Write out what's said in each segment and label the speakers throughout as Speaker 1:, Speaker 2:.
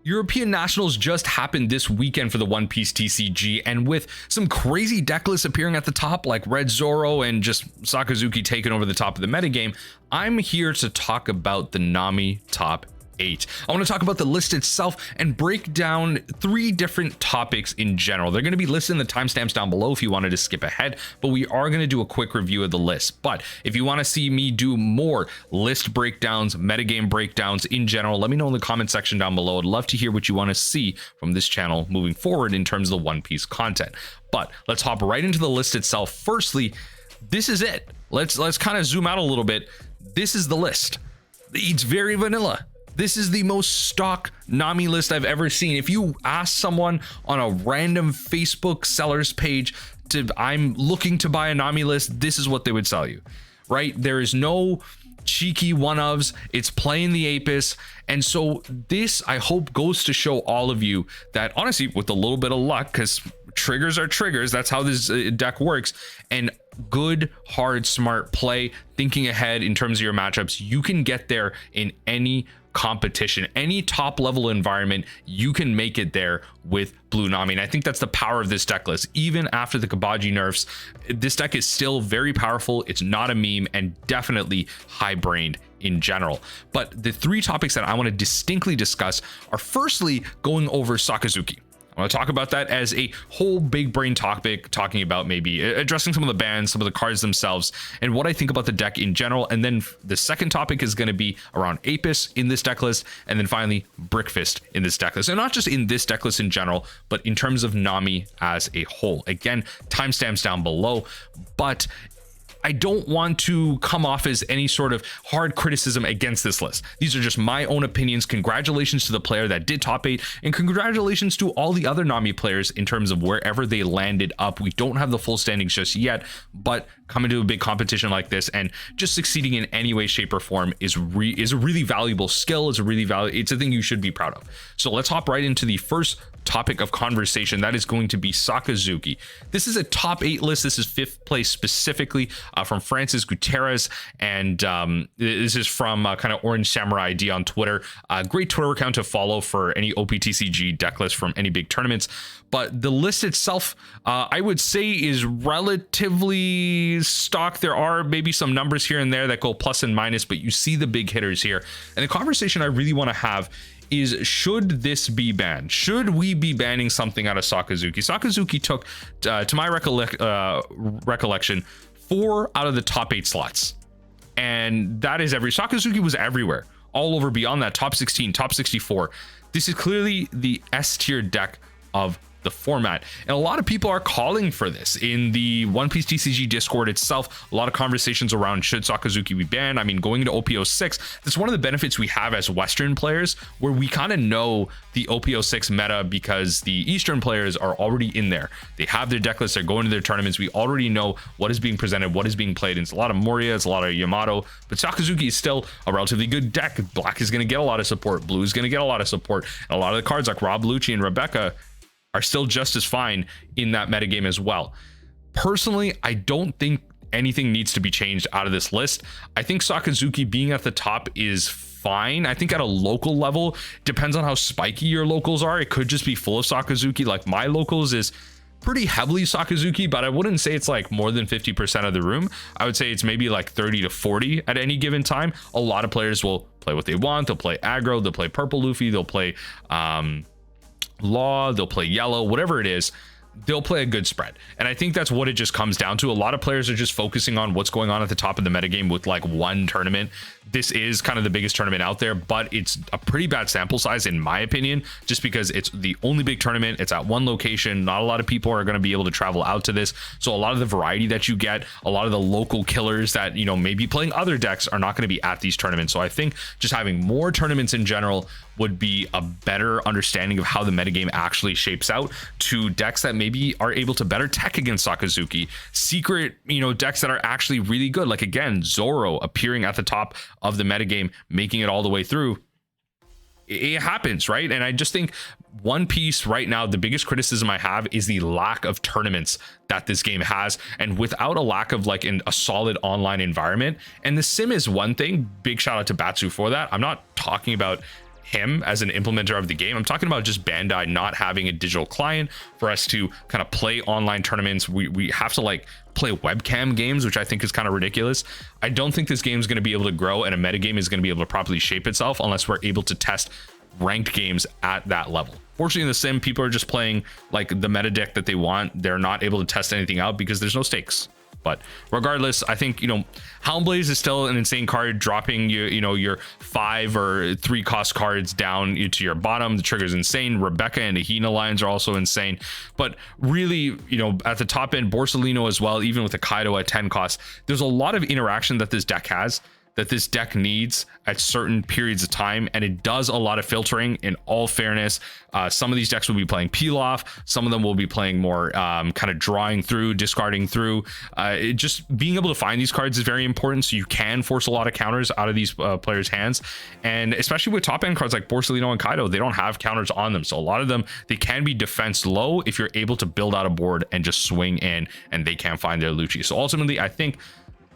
Speaker 1: European Nationals just happened this weekend for the One Piece TCG, and with some crazy deck lists appearing at the top like Red Zoro and just Sakazuki taking over the top of the metagame, I'm here to talk about the Nami top 8. I want to talk about the list itself and break down 3 different topics in general. They're going to be listed in the timestamps down below if you wanted to skip ahead, but we are going to do a quick review of the list. But if you want to see me do more list breakdowns, metagame breakdowns in general, let me know in the comment section down below. I'd love to hear what you want to see from this channel moving forward in terms of the One Piece content. But let's hop right into the list itself. Firstly, this is it. Let's kind of zoom out a little bit. This is the list. It's very vanilla. This is the most stock Nami list I've ever seen. If you ask someone on a random Facebook seller's page I'm looking to buy a Nami list, this is what they would sell you, right? There is no cheeky one-ofs. It's playing the 8'd. And so this, I hope, goes to show all of you that honestly, with a little bit of luck, because triggers are triggers, that's how this deck works, and good, hard, smart play, thinking ahead in terms of your matchups, you can get there in any competition, any top level environment. You can make it there with Blue Nami, and I think that's the power of this deck list. Even after the Kabaji nerfs, this deck is still very powerful. It's not a meme, and definitely high-brained in general. But the 3 topics that I want to distinctly discuss are, firstly, going over Sakazuki. I want to talk about that as a whole big brain topic, talking about maybe addressing some of the bans, some of the cards themselves, and what I think about the deck in general. And then the second topic is going to be around 8'd in this deck list, and then finally Brickfist in this deck list. And not just in this deck list in general, but in terms of Nami as a whole. Again, timestamps down below, but I don't want to come off as any sort of hard criticism against this list. These are just my own opinions. Congratulations to the player that did top 8, and congratulations to all the other Nami players in terms of wherever they landed up. We don't have the full standings just yet, but coming to a big competition like this and just succeeding in any way, shape, or form is a really valuable skill. It's a thing you should be proud of. So let's hop right into the first topic of conversation. That is going to be Sakazuki. This is a top 8 list. This is 5th place specifically from Francis Gutierrez, and this is from kind of Orange Samurai ID on Twitter. Great Twitter account to follow for any OPTCG deck list from any big tournaments. But the list itself, I would say, is relatively stock. There are maybe some numbers here and there that go plus and minus, but you see the big hitters here. And the conversation I really want to have is, should this be banned? Should we be banning something out of Sakazuki? Sakazuki took, to my recollection, 4 out of the top 8 slots. And that is Sakazuki was everywhere, all over beyond that, top 16, top 64. This is clearly the S tier deck of the format, and a lot of people are calling for this in the One Piece TCG Discord itself. A lot of conversations around, should Sakazuki be banned? I mean, going into OP06, that's one of the benefits we have as Western players, where we kind of know the OP06 meta because the Eastern players are already in there. They have their deck lists, they're going to their tournaments. We already know what is being presented, what is being played. And it's a lot of Moria, it's a lot of Yamato, but Sakazuki is still a relatively good deck. Black is going to get a lot of support, blue is going to get a lot of support, and a lot of the cards like Rob Lucci and Rebecca are still just as fine in that metagame as well. Personally, I don't think anything needs to be changed out of this list. I think Sakazuki being at the top is fine. I think at a local level, depends on how spiky your locals are. It could just be full of Sakazuki. Like my locals is pretty heavily Sakazuki, but I wouldn't say it's like more than 50% of the room. I would say it's maybe like 30 to 40 at any given time. A lot of players will play what they want. They'll play aggro, they'll play purple Luffy, they'll play Law, they'll play yellow, whatever it is, they'll play a good spread. And I think that's what it just comes down to. A lot of players are just focusing on what's going on at the top of the metagame with like one tournament. This is kind of the biggest tournament out there, but it's a pretty bad sample size in my opinion, just because it's the only big tournament. It's at one location. Not a lot of people are going to be able to travel out to this. So a lot of the variety that you get, a lot of the local killers that, you know, maybe playing other decks are not going to be at these tournaments. So I think just having more tournaments in general would be a better understanding of how the metagame actually shapes out to decks that maybe are able to better tech against Sakazuki, secret, you know, decks that are actually really good. Like again, Zoro appearing at the top of the metagame, making it all the way through. It happens, right? And I just think One Piece right now, the biggest criticism I have is the lack of tournaments that this game has. And without a lack of like a solid online environment, and the sim is one thing, big shout out to Batsu for that. I'm not talking about him as an implementer of the game. I'm talking about just Bandai not having a digital client for us to kind of play online tournaments. We have to like play webcam games, which I think is kind of ridiculous. I don't think this game is going to be able to grow and a metagame is going to be able to properly shape itself unless we're able to test ranked games at that level. Fortunately, in the sim, people are just playing like the meta deck that they want. They're not able to test anything out because there's no stakes. But regardless, I think, Helmblaze is still an insane card, dropping your 5 or 3 cost cards down to your bottom. The trigger is insane. Rebecca and Ahina lines are also insane. But really, at the top end, Borsalino as well, even with the Kaido at 10 cost, there's a lot of interaction that this deck has, that this deck needs at certain periods of time, and it does a lot of filtering. In all fairness, some of these decks will be playing peel off, some of them will be playing more kind of drawing through, discarding through. Just being able to find these cards is very important, so you can force a lot of counters out of these players' hands. And especially with top end cards like Borsalino and Kaido, they don't have counters on them, so a lot of them, they can be defense low if you're able to build out a board and just swing in and they can't find their Lucci. So ultimately, I think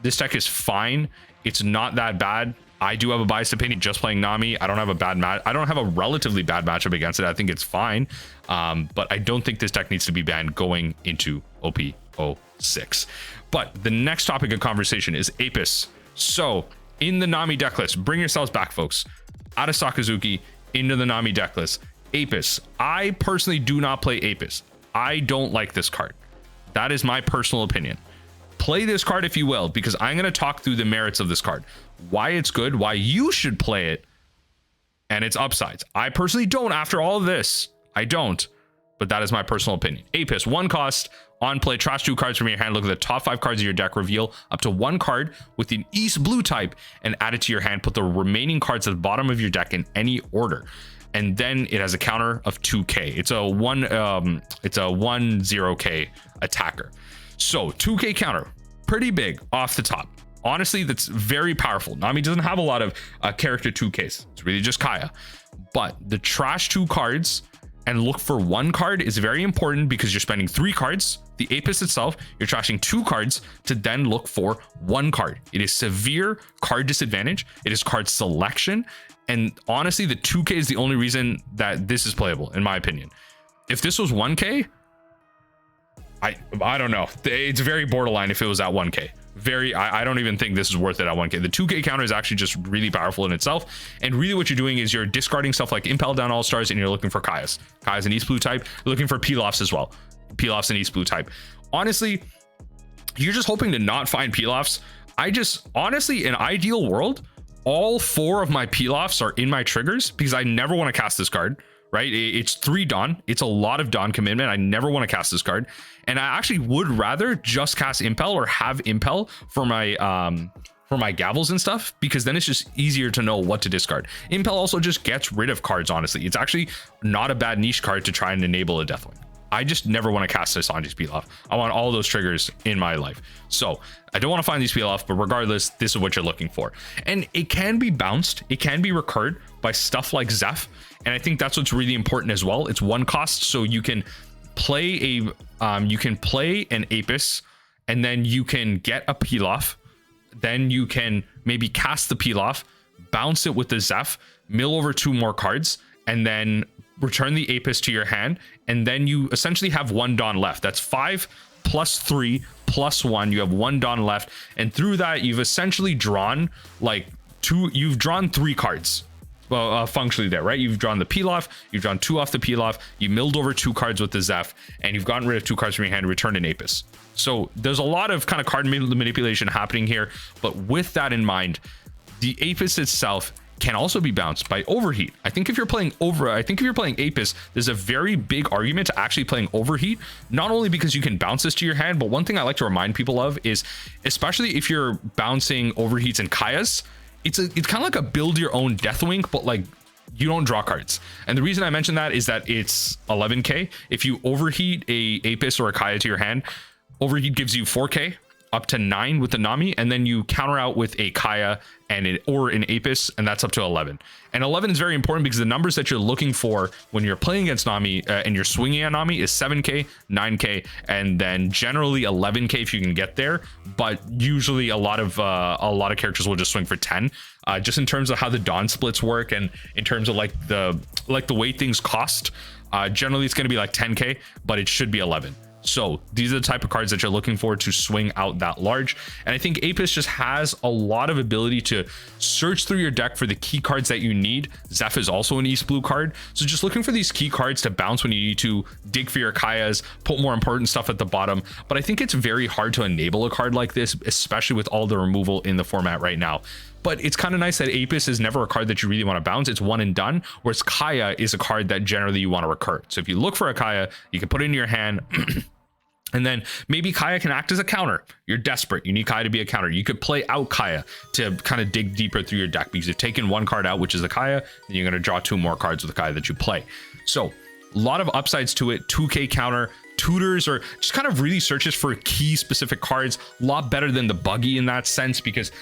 Speaker 1: this deck is fine. It's not that bad. I do have a biased opinion just playing Nami. I don't have a bad match. I don't have a relatively bad matchup against it. I think it's fine. But I don't think this deck needs to be banned going into OP06. But the next topic of conversation is Apis. So in the Nami deck list, bring yourselves back, folks. Out of Sakazuki into the Nami deck list. Apis. I personally do not play Apis. I don't like this card. That is my personal opinion. Play this card if you will, because I'm going to talk through the merits of this card, why it's good, why you should play it, and its upsides. I personally don't. After all of this, I don't, but that is my personal opinion. Apis, 1 cost, on play, trash 2 cards from your hand, look at the top 5 cards of your deck, reveal up to 1 card with an East blue type and add it to your hand. Put the remaining cards at the bottom of your deck in any order, and then it has a counter of 2k. It's a 1/0k attacker. So 2k counter, pretty big off the top. Honestly, that's very powerful. Nami doesn't have a lot of character 2ks. It's really just Kaya. But the trash 2 cards and look for 1 card is very important because you're spending 3 cards. The Apis itself, you're trashing 2 cards to then look for 1 card. It is severe card disadvantage. It is card selection. And honestly, the 2k is the only reason that this is playable, in my opinion. If this was 1k, I don't know. It's very borderline if it was at 1k. I don't even think this is worth it at 1k. The 2k counter is actually just really powerful in itself. And really what you're doing is you're discarding stuff like Impel down All Stars and you're looking for Kaya's. Kaya's an East Blue type. You're looking for Peel-Offs as well. Peel-Offs and East Blue type. Honestly, you're just hoping to not find Peel-Offs. Honestly, in ideal world, all 4 of my Peel-Offs are in my triggers because I never want to cast this card. Right, it's 3 Dawn. It's a lot of Dawn commitment. I never want to cast this card, and I actually would rather just cast Impel or have Impel for my Gavels and stuff, because then it's just easier to know what to discard. Impel also just gets rid of cards. Honestly, it's actually not a bad niche card to try and enable a Deathwing. I just never want to cast a Sanji's Peel-Off. I want all those triggers in my life. So I don't want to find these Peel-Off, but regardless, this is what you're looking for. And it can be bounced. It can be recurred by stuff like Zeph. And I think that's what's really important as well. It's 1 cost, so you can play an Apis, and then you can get a Peel-Off. Then you can maybe cast the Peel-Off, bounce it with the Zeph, mill over 2 more cards, and then return the Apis to your hand, and then you essentially have 1 Dawn left. That's 5 plus 3 plus 1. You have 1 Dawn left, and through that you've essentially drawn you've drawn 3 cards. Well, functionally there, right? You've drawn the Peel-Off, you've drawn 2 off the Peel-Off, you milled over 2 cards with the Zeph, and you've gotten rid of 2 cards from your hand and returned an Apis. So there's a lot of kind of card manipulation happening here, but with that in mind, the Apis itself can also be bounced by Overheat. I think if you're playing Apis, there's a very big argument to actually playing Overheat, not only because you can bounce this to your hand, but one thing I like to remind people of is, especially if you're bouncing Overheats and Kayas, it's kind of like a build your own Deathwing, but like you don't draw cards. And the reason I mention that is that it's 11k. If you overheat a Apis or a Kaya to your hand, Overheat gives you 4k up to 9 with the Nami, and then you counter out with a Kaya or an Apis, and that's up to 11. And 11 is very important because the numbers that you're looking for when you're playing against Nami and you're swinging at Nami is 7k, 9k, and then generally 11k if you can get there. But usually a lot of characters will just swing for 10. just in terms of how the Dawn splits work, and in terms of like the way things cost. Generally it's going to be like 10k, but it should be 11. So these are the type of cards that you're looking for to swing out that large. And I think 8'd just has a lot of ability to search through your deck for the key cards that you need. Zeph is also an East Blue card. So just looking for these key cards to bounce when you need to, dig for your Kayas, put more important stuff at the bottom. But I think it's very hard to enable a card like this, especially with all the removal in the format right now. But it's kind of nice that 8'd is never a card that you really want to bounce. It's one and done, whereas Kaya is a card that generally you want to recur. So if you look for a Kaya, you can put it in your hand. And then maybe Kaya can act as a counter. You're desperate. You need Kaya to be a counter. You could play out Kaya to kind of dig deeper through your deck, because you've taken one card out, which is the Kaya, then you're going to draw 2 more cards with the Kaya that you play. So a lot of upsides to it. 2k counter, tutors, or just kind of really searches for key specific cards. A lot better than the Buggy in that sense, because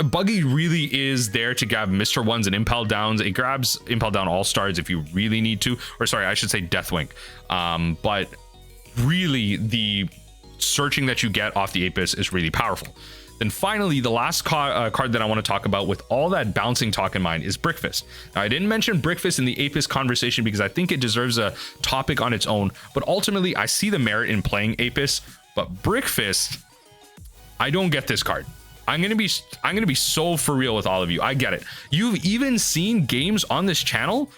Speaker 1: Buggy really is there to grab Mr. Ones and Impel Downs. It grabs Impel Down All-Stars if you really need to, or sorry, I should say Deathwing. But really the searching that you get off the 8'd is really powerful. Then finally, the last card that I want to talk about with all that bouncing talk in mind is Brickfist. Now, I didn't mention Brickfist in the 8'd conversation because I think it deserves a topic on its own, but ultimately I see the merit in playing 8'd, but Brickfist, I don't get this card. I'm gonna be so for real with all of you. I get it. You've even seen games on this channel,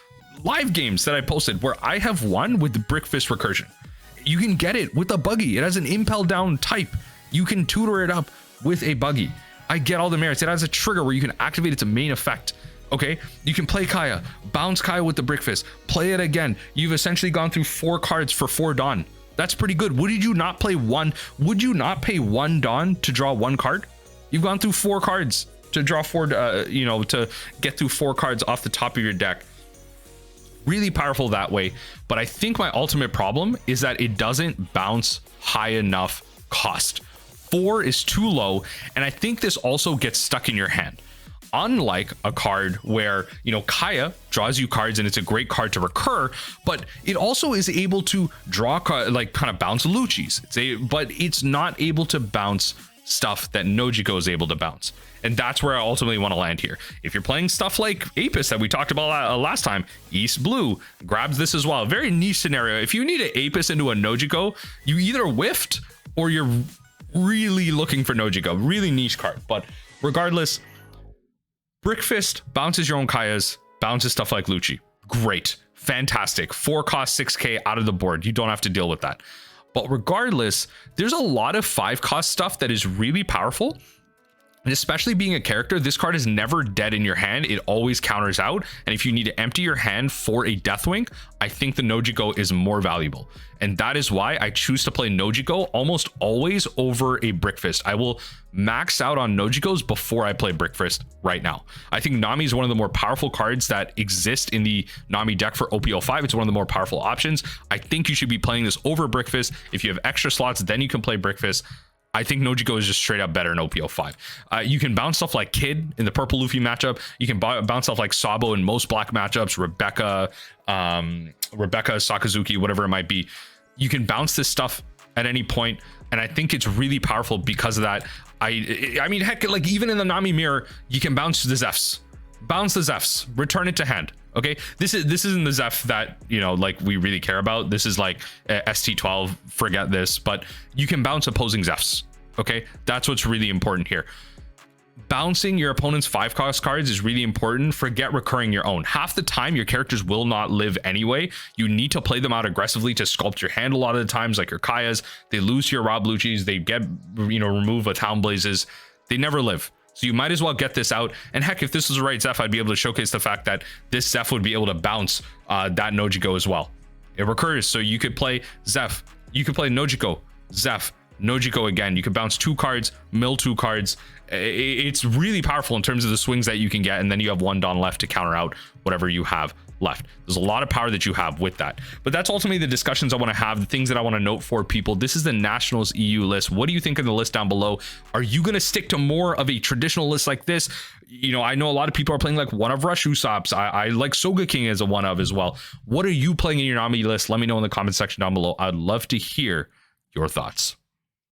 Speaker 1: live games that I posted, where I have won with the Brickfist recursion. You can get it with a Buggy. It has an Impel Down type. You can tutor it up with a Buggy. I get all the merits. It has a trigger where you can activate its main effect. Okay, you can play Kaya, bounce Kaya with the Brickfist, play it again. You've essentially gone through 4 cards for 4 Dawn. That's pretty good. Would you not play one? Would you not pay 1 Dawn to draw 1 card? You've gone through 4 cards to draw 4, to get through 4 cards off the top of your deck. Really powerful that way. But I think my ultimate problem is that it doesn't bounce high enough cost. 4 is too low, and I think this also gets stuck in your hand. Unlike a card where, Kaya draws you cards and it's a great card to recur, but it also is able to draw, like kind of bounce Lucci's. But it's not able to bounce stuff that Nojiko is able to bounce. And that's where I ultimately want to land here. If you're playing stuff like 8'd that we talked about last time, East Blue grabs this as well. Very niche scenario. If you need an 8'd into a Nojiko, you either whiffed or you're really looking for Nojiko. Really niche card. But regardless, Brickfist bounces your own Kayas, bounces stuff like Lucci. Great. Fantastic. 4 cost 6k out of the board. You don't have to deal with that. But regardless, there's a lot of 5 cost stuff that is really powerful. And especially being a character, this card is never dead in your hand. It always counters out. And if you need to empty your hand for a Deathwing, I think the Nojiko is more valuable. And that is why I choose to play Nojiko almost always over a Brickfist. I will max out on Nojikos before I play Brickfist right now. I think Nami is one of the more powerful cards that exist in the Nami deck for OP05. It's one of the more powerful options. I think you should be playing this over Brickfist. If you have extra slots, then you can play Brickfist. I think Nojiko is just straight up better in OP05. You can bounce stuff like Kid in the purple Luffy matchup. You can bounce stuff like Sabo in most black matchups, Rebecca, Sakazuki, whatever it might be. You can bounce this stuff at any point, and I think it's really powerful because of that. I mean, heck, like even in the Nami mirror, you can bounce the Zephs. Bounce the Zephs, return it to hand. Okay, this isn't the Zeph that like we really care about. This is like ST12, forget this, but you can bounce opposing Zephs. Okay, that's what's really important here. Bouncing your opponent's 5 cost cards is really important. Forget recurring your own. Half the time your characters will not live anyway. You need to play them out aggressively to sculpt your hand a lot of the times, like your Kayas. They lose to your Rob Lucci's, they get removed with Town Blazes. They never live. So you might as well get this out. And heck, if this was the right Zeph, I'd be able to showcase the fact that this Zeph would be able to bounce that Nojiko as well. It recurs, so you could play Zeph, you could play Nojiko, Zeph, Nojiko again. You could bounce 2 cards, mill 2 cards. It's really powerful in terms of the swings that you can get, and then you have 1 Dawn left to counter out whatever you have left. There's a lot of power that you have with that. But that's ultimately the discussions I want to have, the things that I want to note for people. This is the Nationals EU list. What do you think of the list down below? Are you going to stick to more of a traditional list like this? I know a lot of people are playing like one of Rush Usopp's. I like Soga King as a one of as well. What are you playing in your Nami list? Let me know in the comment section down below. I'd love to hear your thoughts.